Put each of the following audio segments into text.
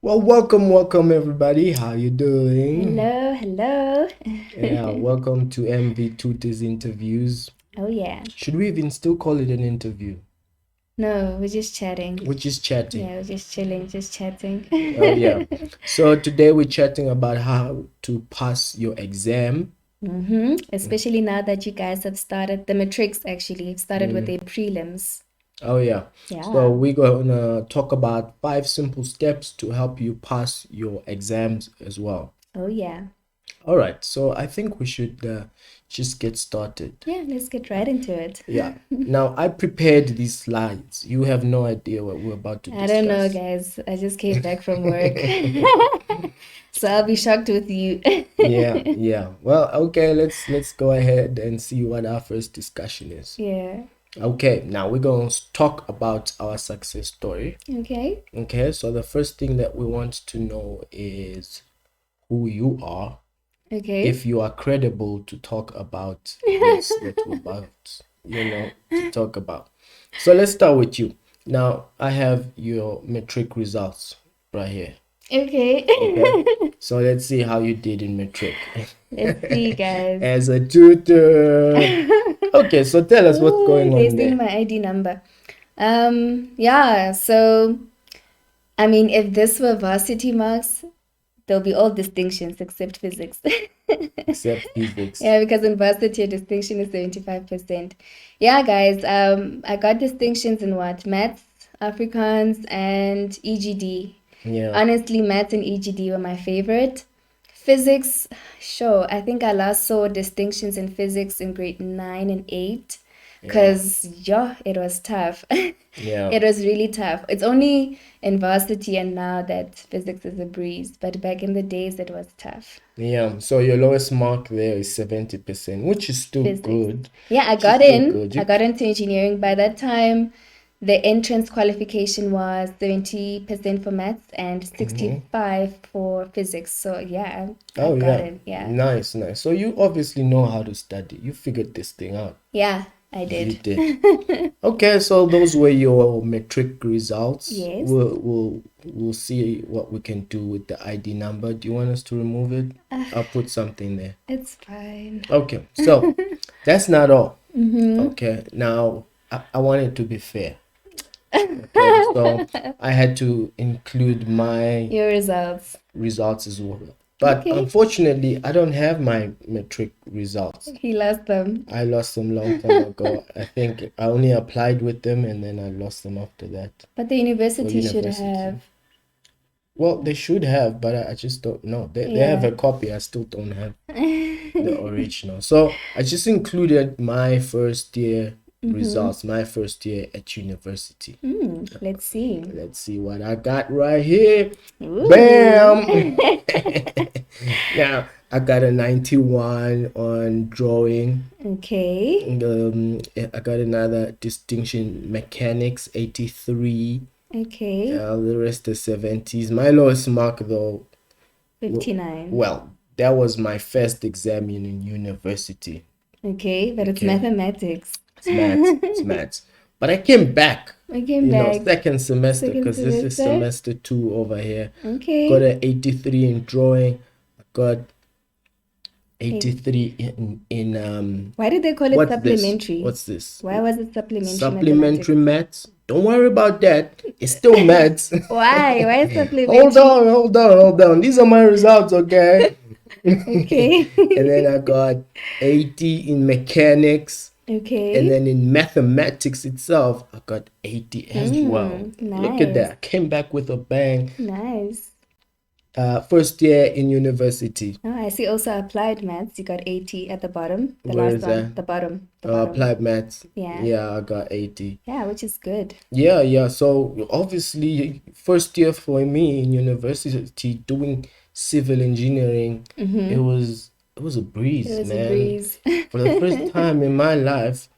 Well, welcome everybody. How you doing? Hello, hello. Yeah, welcome to MV Tutors interviews. Oh, yeah. Should we even still call it an interview? No, we're just chatting. We're just chatting. Yeah, we're just chilling, just chatting. Oh yeah. So today we're chatting about how to pass your exam. Especially now that you guys have started, the matrics actually have started with Mm. their prelims. Oh yeah. So Yeah. we're gonna talk about 5 simple steps to help you pass your exams as well. Oh, yeah. All right. So I think we should just get started. Yeah, let's get right into it. Yeah. Now, I prepared these slides. You have no idea what we're about to I don't know, discuss. guys. I just came back from work. So I'll be shocked with you. Yeah, yeah. Well, okay, let's go ahead and see what our first discussion is. Yeah. Okay, now we're going to talk about our success story. Okay. Okay, so the first thing that we want to know is who you are, Okay. if you are credible to talk about this that we're about, to talk about. So let's start with you. Now, I have your matric results right here. Okay. Okay. So let's see how you did in matric. Let's see, guys. As a tutor. Okay, so tell us what's going They're on seeing there. my ID number. Yeah, so I mean, if this were varsity marks, there'll be all distinctions except physics. Except physics. Yeah, because in varsity, your distinction is 75%. Yeah, guys, I got distinctions in what? Maths, Afrikaans, and EGD. Yeah. Honestly, maths and EGD were my favorite. Physics, sure. I think I last saw distinctions in physics in grade 9 and 8 Yeah. because, yeah, it was tough. Yeah. It was really tough. It's only in varsity and now that physics is a breeze, but back in the days, it was tough. Yeah. So your lowest mark there is 70%, which is still Physics. good. Yeah, I Which is got still in. good. I got into engineering. By that time, the entrance qualification was 70% for maths and Mhm. 65 for physics. So yeah, I Oh got yeah. it. Yeah. Nice, nice. So you obviously know how to study. You figured this thing out. Yeah, I You did. did. Okay, so those were your metric results. Yes. We'll see what we can do with the ID number. Do you want us to remove it? I'll put something there. It's fine. Okay, so that's not all. Mm-hmm. Okay, now I want it to be fair. Okay, so I had to include my Your results. results as well. But Okay. unfortunately, I don't have my metric results. He lost them. I lost them long time ago. I think I only applied with them and then I lost them after that But the for university should university. have. Well, they should have, but I just don't know. They have Yeah. a copy. I still don't have the original. So I just included my first year results, my first year at university. Let's see. Let's see what I got right here. Ooh. Bam! Now I got a 91 on drawing. Okay. I got another distinction mechanics 83. Okay. The rest is 70s. My lowest mark though, 59. well, that was my first exam in university. Okay, but it's Okay. mathematics. It's maths. It's maths. But I came back. I came back. Second semester Second because this is semester. semester 2 over here. Okay. Got an 83 in drawing. I got 83 in Why did they call it what's supplementary? this? What's this? Why was it supplementary Supplementary mathematics? maths. Don't worry about that. It's still maths. Why? Why supplementary? Hold on. These are my results, okay? Okay. And then I got 80 in mechanics. Okay. And then in mathematics itself, I got 80 as well. Look at Nice. that. I came back with a bang. Nice. First year in university. Oh, I see also applied maths. You got 80 at the bottom. The Where last is one. that? The bottom. The bottom. Applied maths. Yeah. Yeah, I got 80. Yeah, which is good. Yeah. So obviously, first year for me in university doing civil engineering, it was a breeze, It was a man. breeze. For the first time in my life,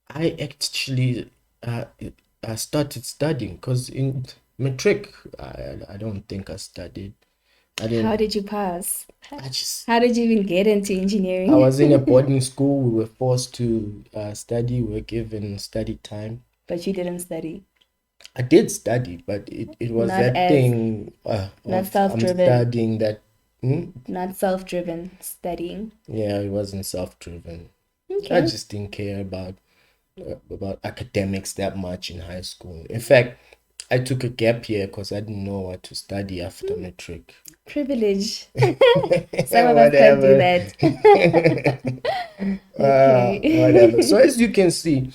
I actually I started studying because in matric, I don't think I studied. I How didn't. did you pass? I just. How did you even get into engineering? I was in a boarding school. We were forced to study. We were given study time. But you didn't study. I did study, but it was Not that as thing not of I'm self-driven, studying that. not self-driven studying. Yeah, it wasn't self-driven. I Okay. just didn't care about academics that much in high school. In fact, I took a gap year because I didn't know what to study after matric. Privilege. Some of us can't do Whatever. that. Okay. Whatever. So as you can see,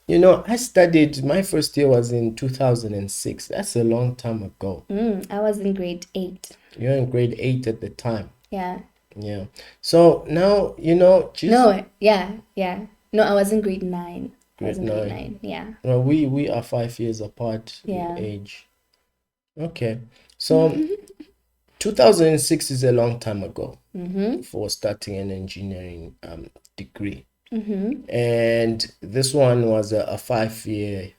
I studied, my first year was in 2006. That's a long time ago. I was in grade 8. You're in grade 8 at the time. Yeah. Yeah. So now, just No, yeah. No, I was in grade 9. I was grade in grade 9. 9. Yeah. Well, we are 5 years apart in Yeah. age. Okay. So 2006 is a long time ago for starting an engineering degree. And this one was a 5-year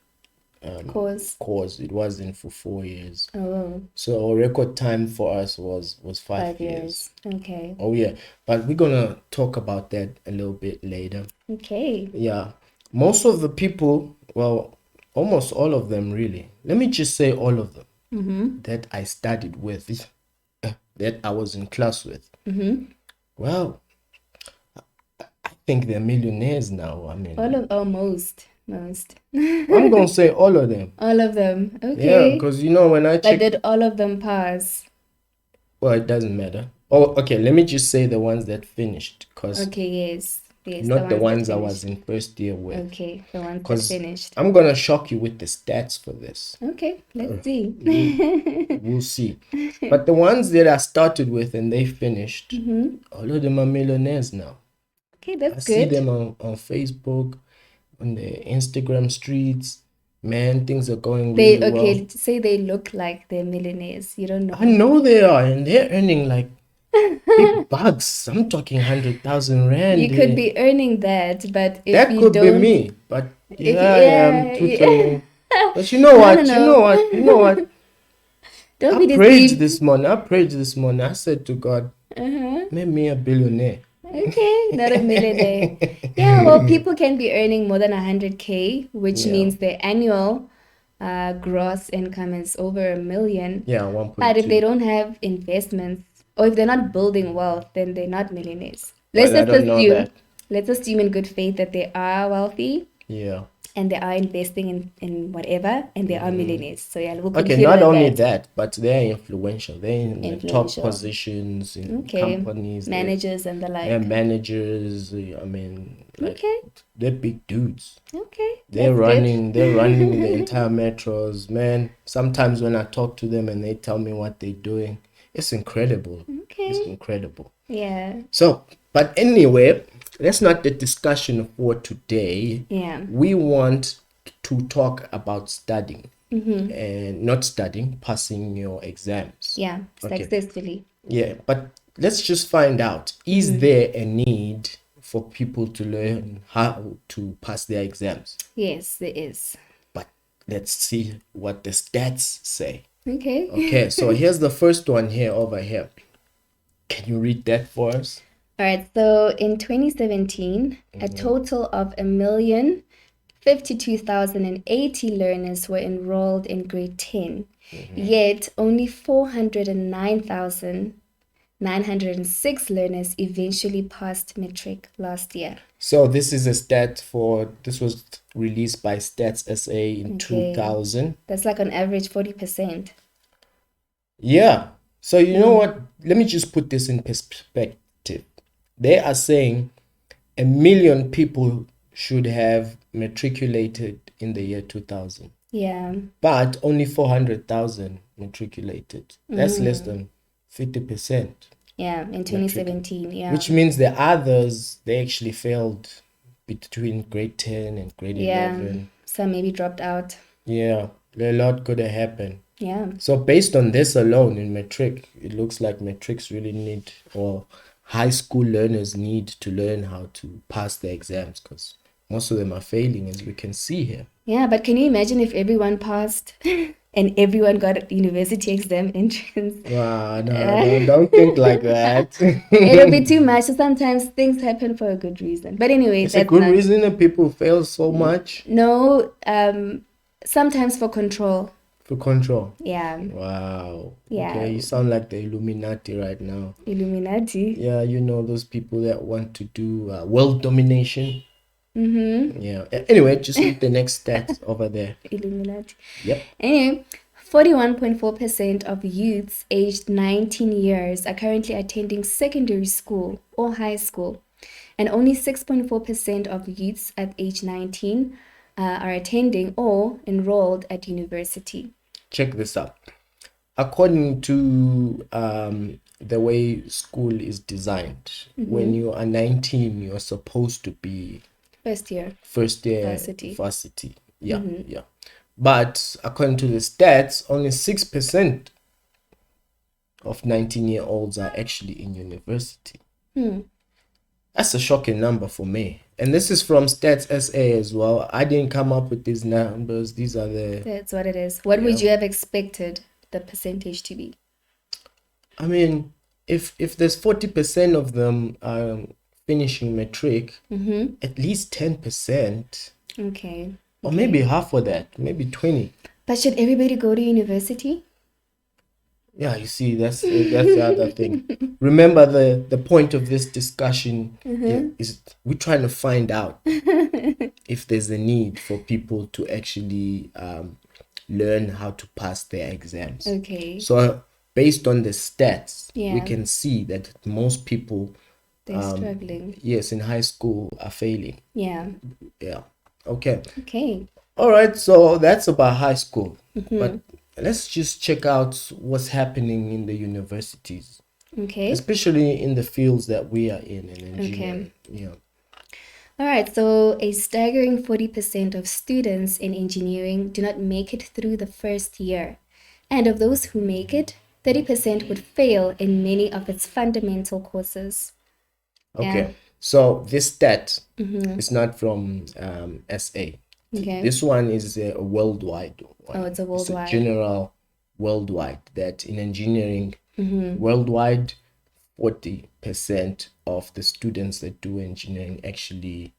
course. It wasn't for 4 years. Oh, So record time for us was 5 5 years. years. Okay. Oh yeah, but we're gonna talk about that a little bit later. Okay. Yeah, most of the people, well, almost all of them really. Let me just say all of them that I studied with, that I was in class with. Well, I think they're millionaires now. I mean, Most. I'm gonna say all of them. All of them. Yeah, Okay. because when I But check, did all of them pass? well, it doesn't matter. Oh, okay, let me just say the ones that finished, because Okay, yes. Yes, not the ones that I was finished. in first year with. Okay, the ones that Because finished. I'm gonna shock you with the stats for this. Okay, let's see. We'll see. But the ones that I started with and they finished, all of them are millionaires now. Okay, I that's see good. them on Facebook, on the Instagram streets. Man, things are going They really well. okay, say they look like they're millionaires. You don't I know. know they are, and they're earning like big bucks. I'm talking 100,000 rand. You could be earning that, but if That you could be don't, me, but if here I am yeah, tutoring. But you no, know no, what? You know no. what? You know what? Don't I be prayed deceived. this morning. I said to God, make me a billionaire. Okay, not a millionaire. Yeah, well, people can be earning more than 100K, which Yeah. means their annual gross income is over $1 million. Yeah, But if they 1.2. don't have investments, or if they're not building wealth, then they're not millionaires. Well, I don't know that. Let's assume in good faith that they are wealthy Yeah. and they are investing in whatever and they are millionaires. So yeah, we'll Okay, consider not only that that, but they're influential. They're in the top influential. positions in Okay, companies. managers and the They're like. managers. I mean, like Okay, they're big dudes. okay, They're that's running. They're running the good. entire metros. Man, sometimes when I talk to them and they tell me what they're doing, it's incredible. It's Okay, incredible. yeah, So, but anyway, that's not the discussion for today. yeah. We want to talk about studying and not studying, passing your exams. Yeah, Okay. successfully. Yeah, but let's just find out, is there a need for people to learn how to pass their exams? Yes, there is. But let's see what the stats say. Okay. Okay, so here's the first one here over here. Can you read that for us? All right, so in 2017, a total of 1,052,080 learners were enrolled in grade 10, yet only 409,906 learners eventually passed matric last year. So this is a this was released by Stats SA in 2000. That's like on average 40%. Yeah. So you know what? Let me just put this in perspective. They are saying 1 million people should have matriculated in the year 2000, Yeah, but only 400,000 matriculated. That's less than 50%, yeah, in 2017, yeah. which means the others, they actually failed between grade 10 and grade Yeah, 11. some maybe dropped out. Yeah, a lot could have happened. Yeah, So based on this alone in matric, it looks like matrics really need, or high school learners need to learn how to pass their exams, because most of them are failing, as we can see here. yeah, but can you imagine if everyone passed and everyone got a university exam entrance? Wow, no, don't think like that. It'll be too much. So sometimes things happen for a good reason. But anyway, It's a that's good not. reason that people fail so much. No, Sometimes for control. For control. Yeah. Wow. Yeah. Okay, you sound like the Illuminati right now. Illuminati. Yeah, you know those people that want to do world domination. Yeah. Anyway, just read the next stat over there. Illuminati. Yep. Anyway, 41.4% of youths aged 19 years are currently attending secondary school or high school, and only 6.4% of youths at age 19 are attending or enrolled at university. Check this out. According to the way school is designed, when you are 19, you're supposed to be First year. varsity. Yeah, yeah. But according to the stats, only 6% of 19-year-olds are actually in university. That's a shocking number for me. And this is from Stats SA as well. I didn't come up with these numbers. These are the... That's what it is. What would you have expected the percentage to be? I mean, if there's 40% of them finishing matric, at least 10%. Okay. Or maybe half of that, maybe 20. But should everybody go to university? Yeah, you see, that's the other thing. Remember, the point of this discussion is we're trying to find out if there's a need for people to actually learn how to pass their exams. Okay. So based on the stats, we Yeah. can see that most people, They're struggling. yes, in high school are failing. Yeah. Yeah. Okay. Okay. All right. So that's about high school. But let's just check out what's happening in the universities, Okay. especially in the fields that we are in engineering. Yeah. All right. So a staggering 40% of students in engineering do not make it through the first year. And of those who make it, 30% would fail in many of its fundamental courses. Okay. Yeah. So this stat is not from SA. Okay. This one is a worldwide one. Oh, it's a worldwide. General worldwide, that in engineering, worldwide, 40% of the students that do engineering actually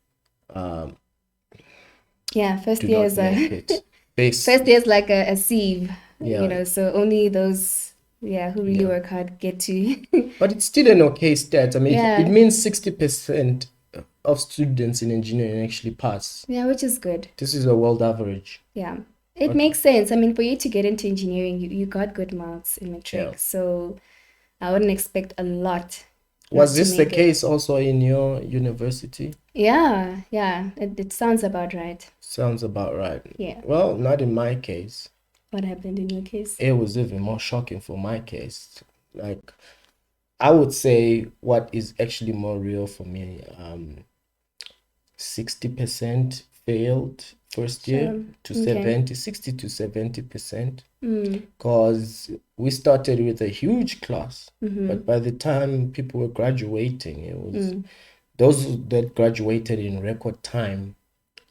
Yeah. First do year not is make a it. first year is like a sieve. Yeah. You know, so only those who really work hard get to. But it's still an okay stat. I mean, Yeah. it means 60% of students in engineering actually pass. Yeah, which is good. This is a world average. Yeah. It makes sense. I mean, for you to get into engineering, you got good marks in matric. Yeah. So I wouldn't expect a lot. Was not to this the make it. case also in your university? Yeah, yeah. It sounds about right. Sounds about right. Yeah. Well, not in my case. What happened in your case? It was even more shocking for my case. Like, I would say what is actually more real for me, 60% failed first year to Okay. 60 to 70%. Because we started with a huge class, but by the time people were graduating, it was those that graduated in record time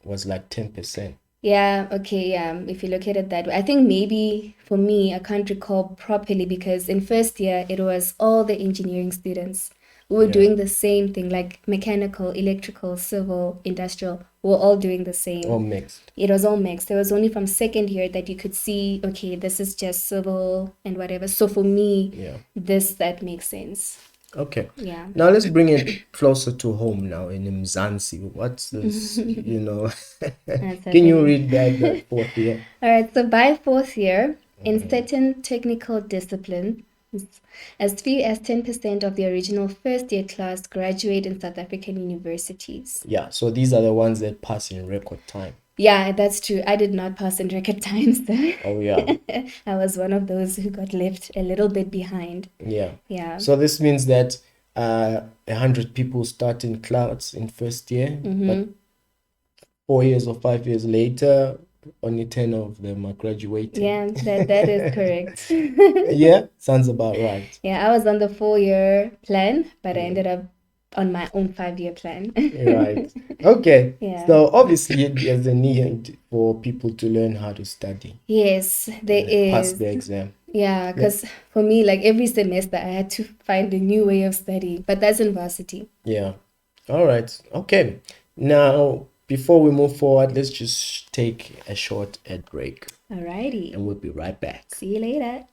was like 10%. Yeah, okay, yeah. If you look at it that way, I think maybe for me, I can't recall properly because in first year it was all the engineering students who were doing the same thing, like mechanical, electrical, civil, industrial. We're all doing the same. All mixed. It was all mixed. It was only from second year that you could see, okay, this is just civil and whatever. So for me, that makes sense. Okay. Yeah. Now let's bring it closer to home now in Mzansi. What's this, Can you read that fourth year? All right. So by fourth year, in certain technical disciplines, as few as 10% of the original first year class graduate in South African universities. Yeah, so these are the ones that pass in record time. Yeah, that's true. I did not pass in record times though. Oh, yeah. I was one of those who got left a little bit behind. Yeah. Yeah. So this means that 100 people start in clouds in first year, but 4 years or 5 years later, only 10 of them are graduating. Yeah, that is correct. Yeah, sounds about right. Yeah, I was on the 4-year plan, but I ended up on my own 5-year plan. Right. Okay. Yeah. So obviously there's a need for people to learn how to study, Yes, there pass is. the exam. Yeah, because for me, like every semester, I had to find a new way of studying, but that's in varsity. Yeah. All right. Okay. Now, before we move forward, let's just take a short ad break Alrighty. and we'll be right back. See you later.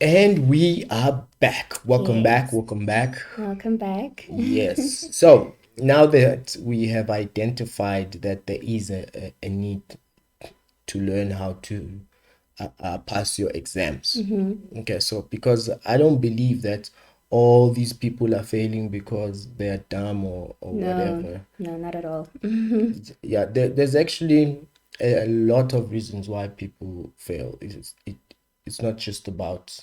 And we are back. Welcome back. Yes. Welcome back. Welcome back. Yes. So now that we have identified that there is a need to learn how to pass your exams. Okay. So because I don't believe that all these people are failing because they're dumb or whatever. No, not at all. Yeah, there's actually a lot of reasons why people fail. It's not just about,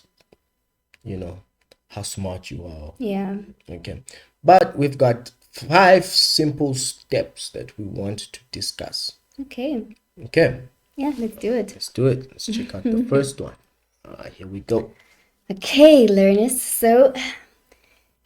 how smart you are. Yeah. Okay. But we've got 5 simple steps that we want to discuss. Okay. Okay, Yeah, let's do it. let's do it. Let's check out the first one. Here we go. Okay, learners. So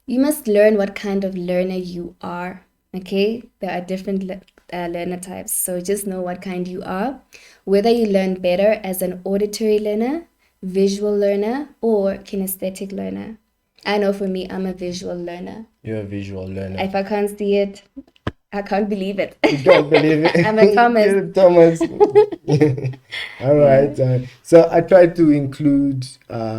you must learn what kind of learner you are. Okay, there are different learner types. So just know what kind you are. Whether you learn better as an auditory learner, visual learner, or kinesthetic learner. I know for me, I'm a visual learner. You're a visual learner. If I can't see it, I can't believe it. You don't believe it? I'm a Thomas. You're a Thomas. All right. So I try to include, what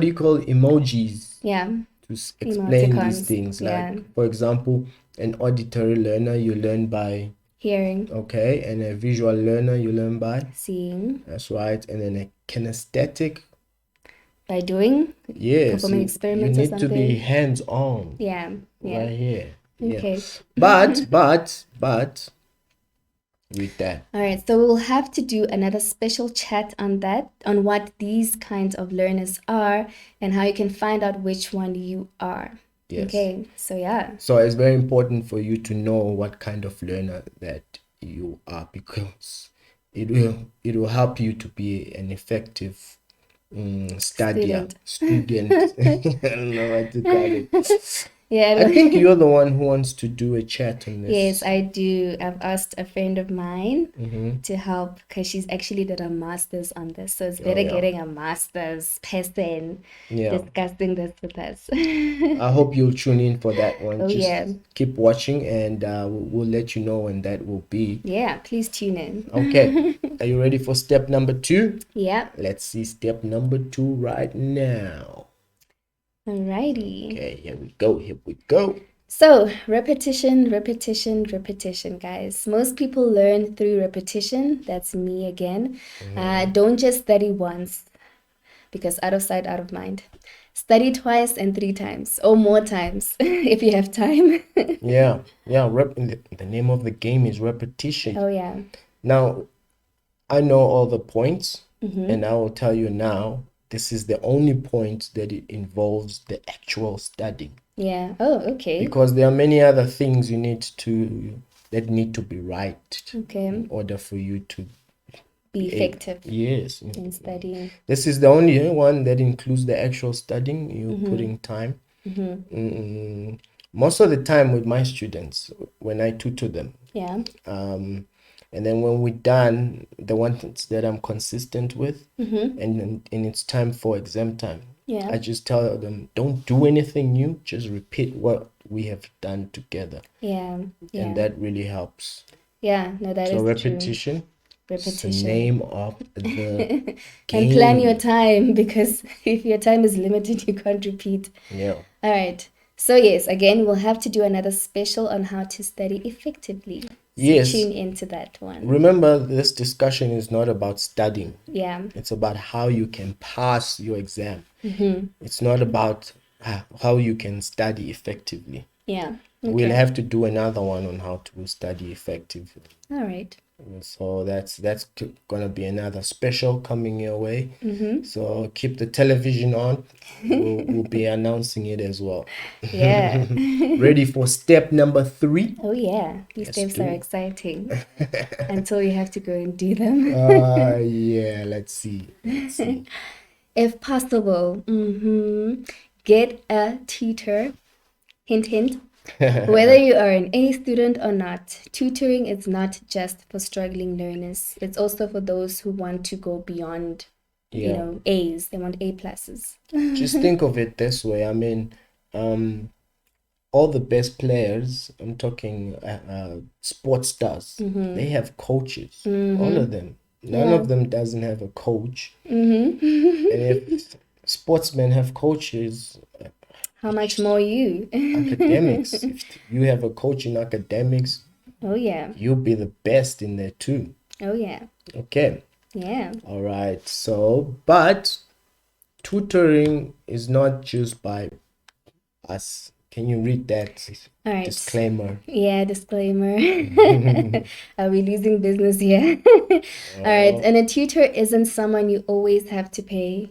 do you call emojis Yeah. to explain these Emoticons. things. Like, Yeah. for example, an auditory learner, you learn by, Hearing, okay, and a visual learner, you learn by, seeing, that's right, and then a kinesthetic, by doing. yes, Performing you experiments or need to be something. hands-on Yeah. Yeah. right here. Yeah. Okay. But with that, All right. So we'll have to do another special chat on that, on what these kinds of learners are and how you can find out which one you are. yes. Okay. So yeah. So it's very important for you to know what kind of learner that you are, because it will help you to be an effective studier, student. I don't know what to call it. Yeah. I think you're the one who wants to do a chat on this. Yes, I do. I've asked a friend of mine Mhm. to help because she's actually did a master's on this. So it's better yeah. getting a master's person Yeah. discussing this with us. I hope you'll tune in for that one. Oh, Just yeah. keep watching, and we'll let you know when that will be. Yeah, please tune in. Okay. Are you ready for step number 2? Yeah. Let's see step number 2 right now. Alrighty. Okay, here we go. Here we go. So, repetition, repetition, repetition, guys. Most people learn through repetition. That's me again. Don't just study once, because out of sight, out of mind. Study twice and 3 times or more times if you have time. Yeah. The name of the game is repetition. Oh, yeah. Now, I know all the points, Mm-hmm. and I will tell you now, this is the only point that it involves the actual studying, Yeah. Oh, okay. because there are many other things that need to be right Okay. in order for you to Be effective yes. in studying. This is the only one that includes the actual studying. You Mm-hmm. putting time. Most of the time with my students, when I tutor them, Yeah. and then when we're done, the ones that I'm consistent with, Mm-hmm. and it's time for exam time, Yeah. I just tell them, don't do anything new, just repeat what we have done together. Yeah. Yeah. And that really helps. Yeah. No, that is So true. repetition. It's the Repetition. name of the And game. plan your time, because if your time is limited, you can't repeat. Yeah. All right. So yes, again, we'll have to do another special on how to study effectively. So Yes. tune into that one. Remember, this discussion is not about studying. Yeah. It's about how you can pass your exam. It's not about how you can study effectively. Yeah. We'll Okay. have to do another one on how to study effectively. All right. So that's gonna be another special coming your way. So keep the television on. We'll be announcing it as well. Yeah. Ready for step number 3? Oh yeah. These Let's steps do are it. exciting until you have to go and do them. Yeah, let's see. If possible, get a tutor. Hint, hint. Whether you are an A student or not, tutoring is not just for struggling learners. It's also for those who want to go beyond, Yeah. A's. They want A pluses. Just think of it this way. I mean, all the best players, I'm talking sports stars, they have coaches. All of them. None of them doesn't have a coach. And if sportsmen have coaches, How much more you? academics, if you have a coach in academics, Oh yeah. you'll be the best in there too. Oh yeah. Okay. Yeah. All right. So, but tutoring is not just by us. Can you read that All right. disclaimer? Yeah, disclaimer. Are we losing business here? All right. And a tutor isn't someone you always have to pay.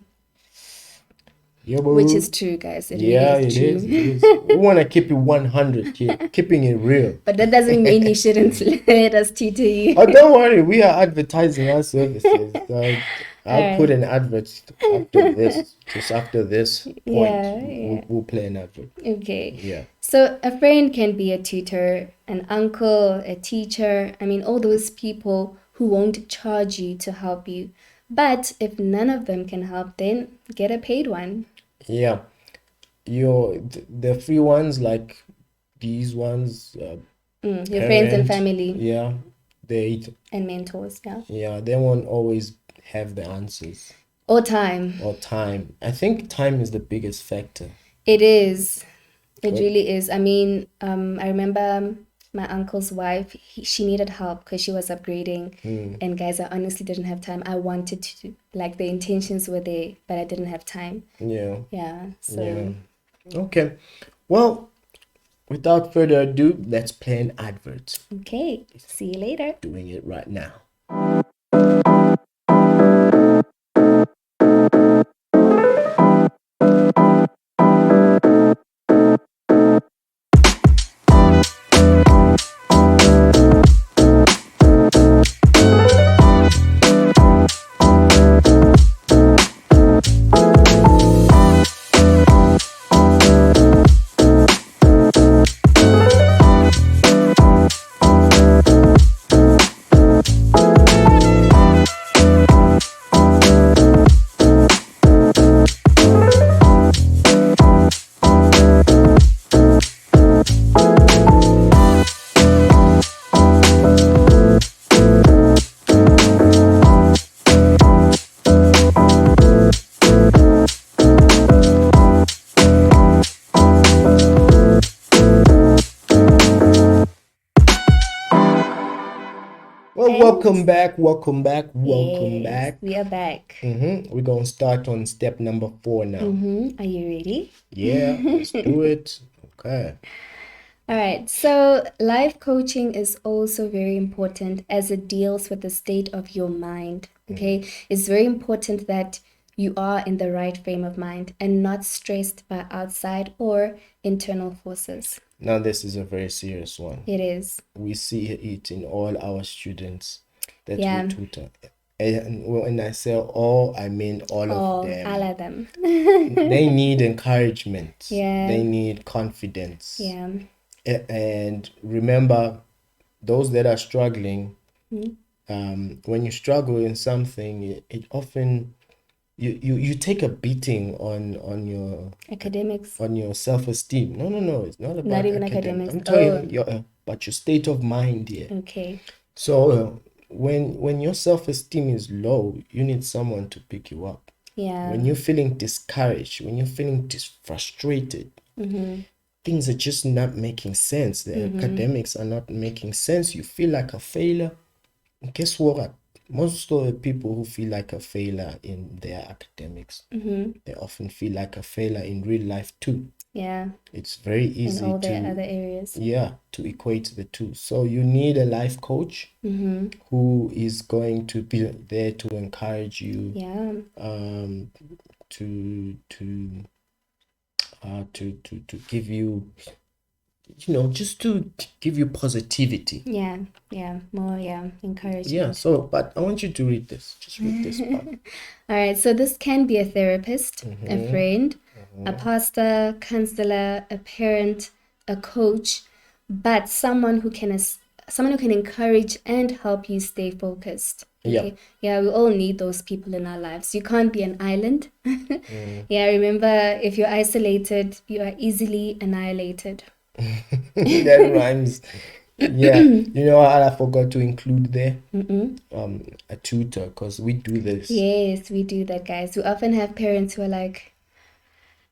Yeah, Which is true, guys. It yeah, really is it true. is. It is. We want to keep it 100 here, keeping it real. But that doesn't mean you shouldn't let us tutor you. Oh, don't worry, we are advertising our services. I'll put an advert after this. Just after this point, Yeah. We'll play an advert. Okay. Yeah. So a friend can be a tutor, an uncle, a teacher. I mean, all those people who won't charge you to help you. But if none of them can help, then get a paid one. Yeah. The free ones, like these ones, Your friends and parent, family yeah, they and mentors, yeah. yeah, they won't always have the answers Or time. or time. I think time is the biggest factor. It is. It really is. I mean, I remember my uncle's wife, she needed help because she was upgrading. And guys, I honestly didn't have time. I wanted to, like, the intentions were there, but I didn't have time. Yeah. Yeah. So, Yeah. Okay. Well, without further ado, let's play an advert. okay. See you later. Doing it right now. Welcome back. Yes, we are back. We're going to start on step number 4 now. Are you ready? Yeah, let's do it. Okay. All right. So, life coaching is also very important as it deals with the state of your mind. Okay. It's very important that you are in the right frame of mind and not stressed by outside or internal forces. Now, this is a very serious one. It is. We see it in all our students that Yeah. we tutor. And when I say all, I mean all All of them. all of them. They need encouragement. Yeah. They need confidence. Yeah. And remember, those that are struggling, when you struggle in something, it often you take a beating on your Academics. self-esteem. No, it's not about Not even academics. academics. I'm talking about your state of mind here. Okay. So when your self-esteem is low, you need someone to pick you up. Yeah. When you're feeling discouraged, when you're feeling frustrated, things are just not making sense. The academics are not making sense. You feel like a failure. And guess what? Most of the people who feel like a failure in their academics, they often feel like a failure in real life too. Yeah. It's very In easy all the to other areas. to equate the two. So you need a life coach who is going to be there to encourage you, Yeah. to give you, just to give you positivity. Yeah. Yeah. More, encouragement. Yeah. So, but I want you to read this. Just read this part. All right. So this can be a therapist, a friend, a pastor, counselor, a parent, a coach, but someone who can encourage and help you stay focused. Yeah. Yeah, we all need those people in our lives. You can't be an island. Yeah, remember, if you're isolated, you are easily annihilated. That rhymes. Yeah. You know what I forgot to include there? A tutor, because we do this. Yes, we do that, guys. We often have parents who are like,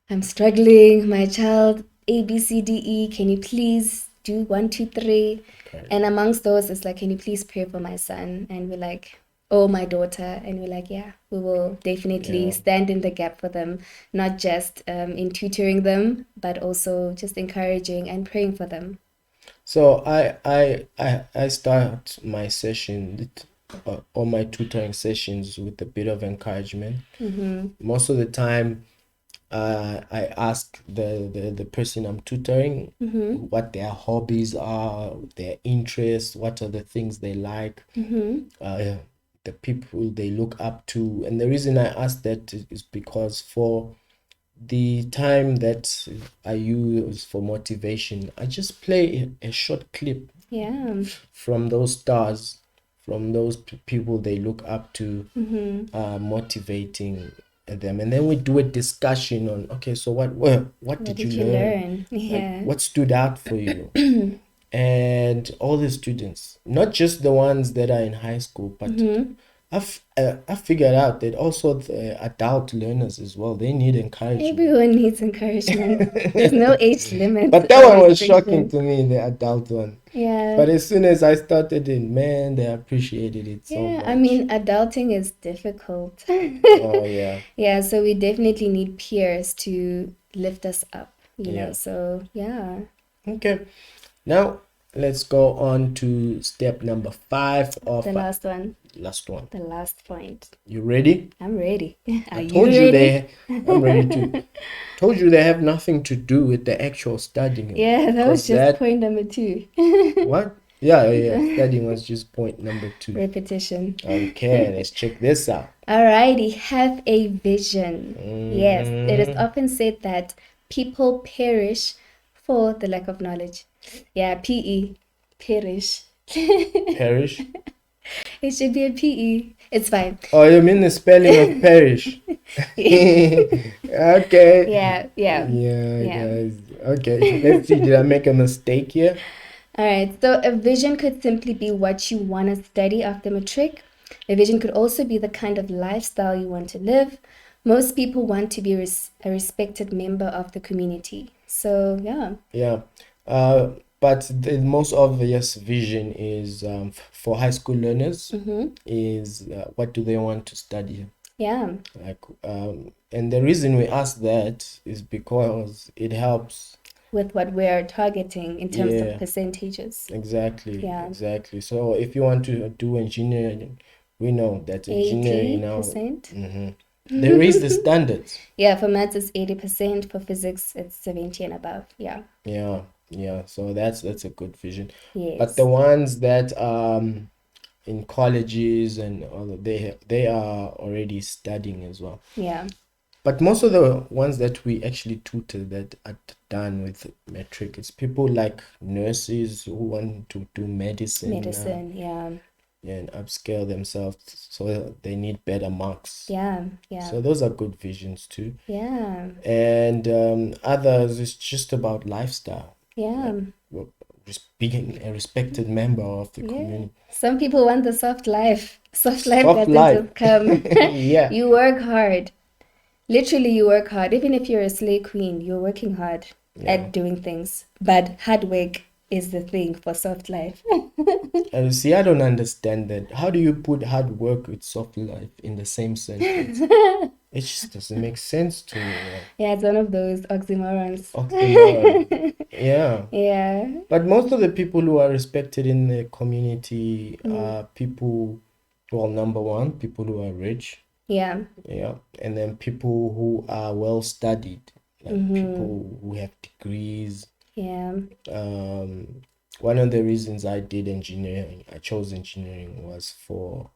I'm struggling, my child, A, B, C, D, E, can you please do 1, 2, 3? Okay. And amongst those, it's like, can you please pray for my son? And we're like, oh, my daughter. And we're like, yeah, we will definitely stand in the gap for them, not just in tutoring them, but also just encouraging and praying for them. So I start my session or my tutoring sessions with a bit of encouragement. Most of the time, I ask the person I'm tutoring what their hobbies are, their interests, what are the things they like, the people they look up to. And the reason I ask that is because for the time that I use for motivation, I just play a short clip from those stars, from those people they look up to, motivating them, and then we do a discussion on, okay, so what did you learn? Yeah. Like, what stood out for you? And all the students, not just the ones that are in high school, but I figured out that also the adult learners as well, they need encouragement. Everyone needs encouragement. There's no age limit. But that one was shocking to me, the adult one. Yeah. But as soon as I started in, man, they appreciated it so much. I mean, adulting is difficult. Oh, yeah. Yeah, so we definitely need peers to lift us up, you know, so yeah. Okay. Now, let's go on to step number 5 of The last one. Last one. The last point. You ready? I'm ready. Are I told you ready? I'm ready too. Told you they have nothing to do with the actual studying. Yeah, that was just point number 2. What? Yeah. Studying was just point number 2. Repetition. Okay, let's check this out. Alrighty, have a vision. Yes, it is often said that people perish for the lack of knowledge. Yeah, PE, perish. Perish? It should be a PE. It's fine. Oh, you mean the spelling of perish? Okay. Yeah. Guys. Okay, let's see. Did I make a mistake here? All right. So a vision could simply be what you want to study after matric. A vision could also be the kind of lifestyle you want to live. Most people want to be a respected member of the community. So, yeah. Yeah. But the most obvious vision is for high school learners is what do they want to study? Yeah. Like, and the reason we ask that is because it helps with what we're targeting in terms of percentages. Exactly. Yeah. Exactly. So if you want to do engineering, we know that engineering 80%. now. They raise the standards. Yeah, for maths it's 80%, for physics it's 70 and above. Yeah. Yeah. So that's a good vision. Yes. But the ones that in colleges and all, they are already studying as well. Yeah. But most of the ones that we actually tutor that are done with metric, it's people like nurses who want to do medicine. And upscale themselves, so they need better marks. Yeah. So those are good visions too. Yeah. And others, it's just about lifestyle. Yeah. Like, being a respected member of the community. Some people want the soft life. Soft life doesn't just come. Yeah. You work hard. Literally, you work hard. Even if you're a slave queen, you're working hard. at doing things, but hard work is the thing for soft life. And see, I don't understand that. How do you put hard work with soft life in the same sentence? It just doesn't make sense to me. Yeah, it's one of those oxymorons. Oxymoron. Yeah. Yeah. But most of the people who are respected in the community are people, well, number one, people who are rich. Yeah. Yeah. And then people who are well studied, like people who have degrees. Yeah. One of the reasons I did engineering, I chose engineering, was for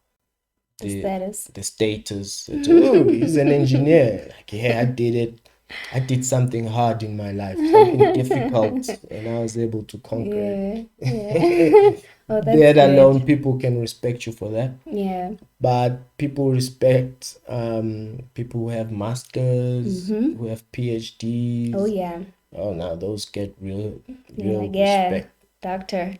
The status. the status. That, oh, he's an engineer. Like, yeah, I did it. I did something hard in my life, something difficult, and I was able to conquer it. Yeah. Oh, that's That good. alone, people can respect you for that. Yeah. But people respect people who have masters, who have PhDs. Oh, yeah. Oh, now those get real Yeah. respect. Doctor.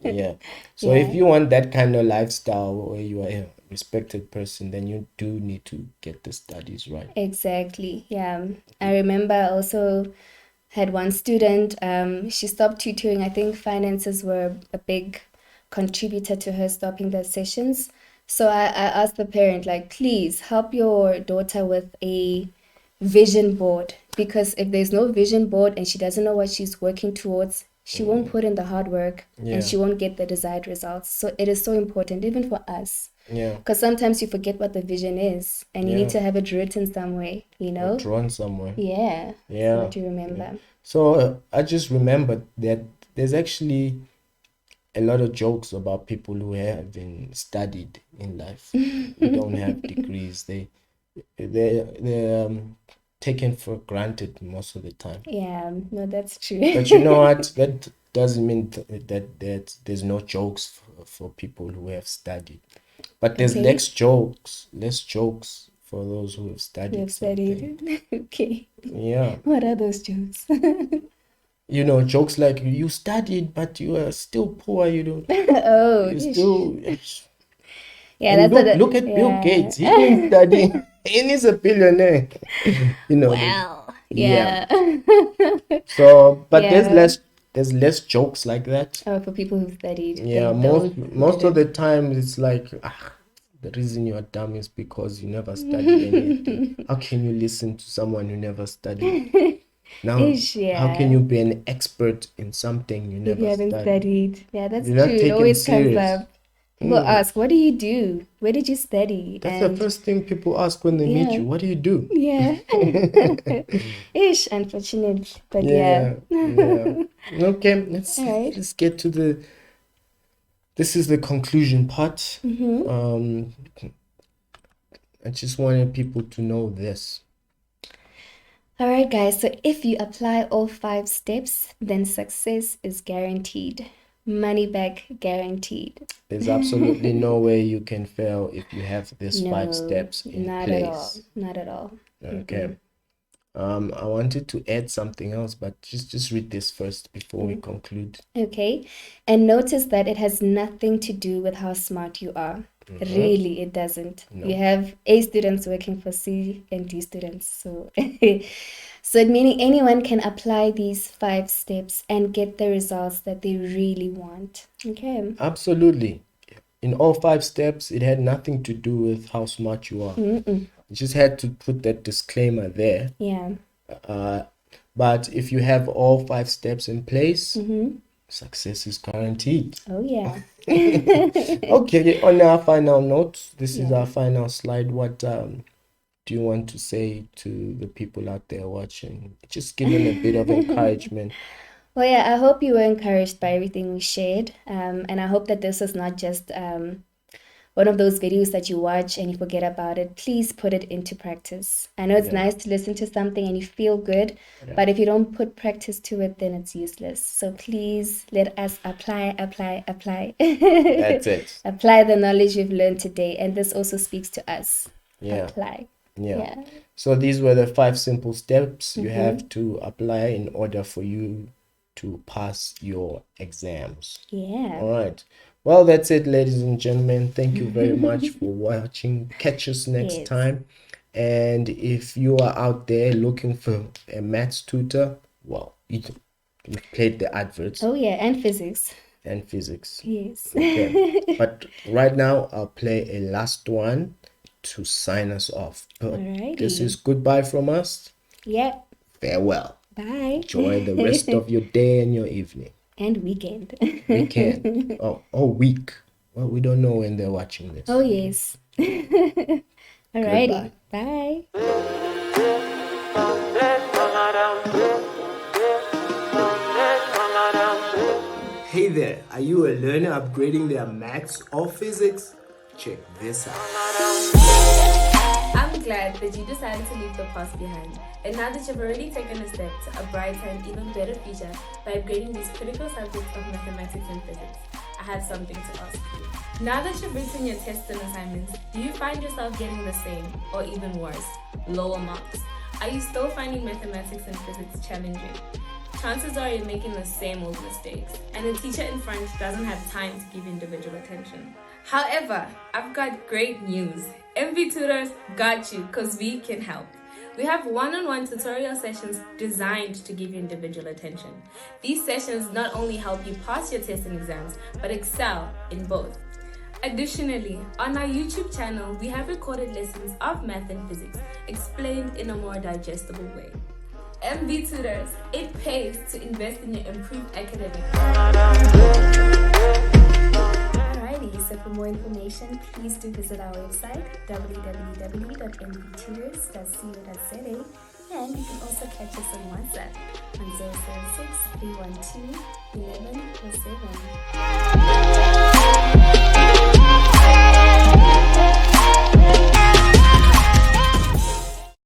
Yeah. So if you want that kind of lifestyle where you are a respected person, then you do need to get the studies right. Exactly. Yeah. I remember I also had one student, she stopped tutoring. I think finances were a big contributor to her stopping the sessions. So I asked the parent, like, please help your daughter with a vision board, because if there's no vision board and she doesn't know what she's working towards, she won't put in the hard work and she won't get the desired results. So it is so important, even for us. Yeah. Because sometimes you forget what the vision is and you need to have it written somewhere, you know? Or drawn somewhere. Yeah. Yeah. So what do you remember? So I just remembered that there's actually a lot of jokes about people who haven't studied in life, who don't have degrees. They're taken for granted most of the time. Yeah, no, that's true. But you know what? That doesn't mean that there's no jokes for people who have studied. But there's less jokes for those who have studied. Okay. Yeah. What are those jokes? You know, jokes like, you studied, but you are still poor. You don't. Oh, You still. yeah, And that's look at Bill Gates. He didn't study, and he's a billionaire. You know. Wow. Yeah. Yeah. So, but there's less jokes like that. Oh, for people who've studied. Yeah, most of the time it's like, the reason you are dumb is because you never studied anything. How can you listen to someone who never studied? Now, how can you be an expert in something you never haven't studied? Yeah, that's You're not true. It taken always serious. comes up. People ask, what do you do? Where did you study? That's the first thing people ask when they meet you. What do you do? Yeah. Ish, unfortunately. But yeah. Okay, let's get to this is the conclusion part. I just wanted people to know this. All right, guys. So if you apply all 5 steps, then success is guaranteed. Money back guaranteed. There's absolutely no way you can fail if you have these 5 steps in place. Not at all. Okay. I wanted to add something else, but just read this first before we conclude. Okay. And notice that it has nothing to do with how smart you are. Really, it doesn't. No. You have A students working for C and D students. So, so meaning anyone can apply these 5 steps and get the results that they really want. Okay. Absolutely. In all 5 steps, it had nothing to do with how smart you are. You just had to put that disclaimer there. Yeah. But if you have all 5 steps in place, success is guaranteed. Oh, yeah. Okay, on our final note, this is our final slide. What do you want to say to the people out there watching? Just give them a bit of encouragement. Well, yeah, I hope you were encouraged by everything we shared. And I hope that this is not just one of those videos that you watch and you forget about it. Please put it into practice. I know it's nice to listen to something and you feel good, but if you don't put practice to it, then it's useless. So please let us apply. That's it. Apply the knowledge you've learned today. And this also speaks to us. Apply. Yeah. So these were the 5 simple steps you have to apply in order for you to pass your exams. Yeah. All right. Well, that's it, ladies and gentlemen. Thank you very much for watching. Catch us next time. And if you are out there looking for a maths tutor, well, we played the adverts Oh yeah, and physics. and physics. Yes. Okay. But right now, I'll play a last one to sign us off. But this Alrighty. is goodbye from us. Yeah. Farewell. Bye. Enjoy the rest of your day and your evening. And weekend. Weekend. Oh, week. Well, we don't know when they're watching this. Oh yes. Alrighty. Goodbye. Bye. Hey there, are you a learner upgrading their maths or physics? Check this out. I'm glad that you decided to leave the past behind. And now that you've already taken a step to a brighter and even better future by upgrading these critical subjects of mathematics and physics, I have something to ask you. Now that you've written your tests and assignments, do you find yourself getting the same, or even worse, lower marks? Are you still finding mathematics and physics challenging? Chances are you're making the same old mistakes, and the teacher in front doesn't have time to give you individual attention. However, I've got great news. MV Tutors got you, because we can help. We have one-on-one tutorial sessions designed to give you individual attention. These sessions not only help you pass your tests and exams, but excel in both. Additionally, on our YouTube channel, we have recorded lessons of math and physics explained in a more digestible way. MV Tutors, it pays to invest in your improved academic. Alrighty, so for more information, please do visit our website www.mvtutors.co.za, and you can also catch us on WhatsApp on 076 312 1107.